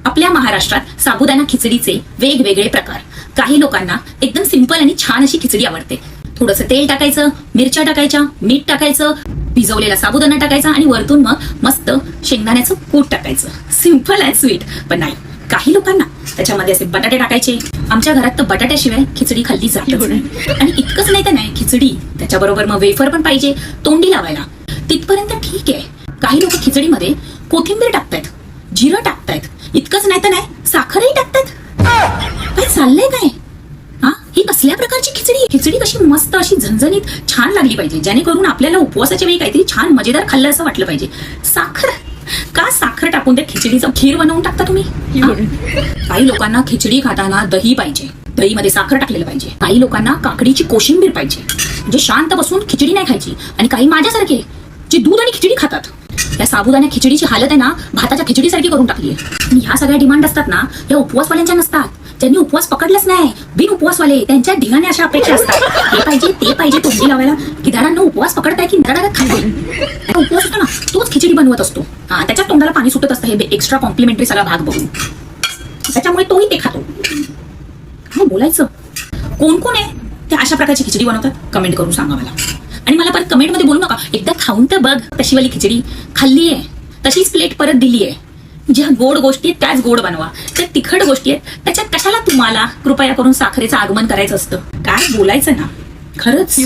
आपल्या महाराष्ट्रात साबुदाणा खिचडीचे वेगवेगळे प्रकार. काही लोकांना एकदम सिंपल आणि छान अशी खिचडी आवडते. थोडंसं तेल टाकायचं, मिरच्या टाकायच्या, मीठ टाकायचं, भिजवलेला साबुदाणा टाकायचा आणि वरतून मग मस्त शेंगदाण्याचं कूट टाकायचं. Simple and sweet. पण नाही, काही लोकांना त्याच्यामध्ये असे बटाटे टाकायचे. आमच्या घरात तर बटाट्याशिवाय खिचडी खाल्ली जातच नाही. आणि इतकंच नाही तर नाही, खिचडी त्याच्याबरोबर मग वेफर पण पाहिजे तोंडी लावायला. तिथपर्यंत ठीक आहे. काही लोक खिचडीमध्ये कोथिंबीर टाकतायत, जिरं टाकतायत. इतकंच नाही तर नाही, साखरही टाकतायत. काय चाललंय काय? ही कसल्या प्रकारची खिचडी? खिचडी कशी मस्त अशी झणझणीत छान लागली पाहिजे, जेणेकरून आपल्याला उपवासाच्या वेळी काहीतरी छान मजेदार खाल्लं असं वाटलं पाहिजे. साखर का? साखर टाकून त्या खिचडीचं खीर बनवून टाकता तुम्ही? काही लोकांना खिचडी खाताना दही पाहिजे, दहीमध्ये साखर टाकलेलं पाहिजे. काही लोकांना काकडीची कोशिंबीर पाहिजे, म्हणजे शांत बसून खिचडी नाही खायची. आणि काही माझ्यासारखे जे दूध आणि खिचडी खातात. या साबुदाणा खिचडीची हालत आहे ना, भाताच्या खिचडीसारखी करून टाकली आहे. आणि ह्या सगळ्या डिमांड असतात ना, या उपवासवाल्यांच्या नसतात. ज्यांनी उपवास पकडलाच नाही, बिन उपवासवाले, त्यांच्या ढिगाने अशा अपेक्षा असतात. हे पाहिजे ते पाहिजे तोंडी लावायला. किदारांना उपवास पकडताय की निराडागत खाल्ले. उपवास होतो ना, तोच खिचडी बनवत असतो. त्याच्याच तोंडाला पाणी सुटत असतं हे एक्स्ट्रा कॉम्प्लिमेंटरी सगळा भाग बघून. त्याच्यामुळे तोही ते खातो. काय बोलायचं? कोण कोण आहे त्या अशा प्रकारची खिचडी बनवतात? कमेंट करून सांगा मला. आणि मला परत कमेंटमध्ये बोलू नका, एकदा खाऊन तर बघ तशीवाली खिचडी. खाल्ली आहे तशीच प्लेट परत दिली आहे. ज्या गोड गोष्टी आहेत त्याच गोड बनवा. त्या तिखट गोष्टी आहेत त्याच्यात कशाला तुम्हाला कृपया करून साखरेचं आगमन करायचं असतं? काय बोलायचं ना खरंच.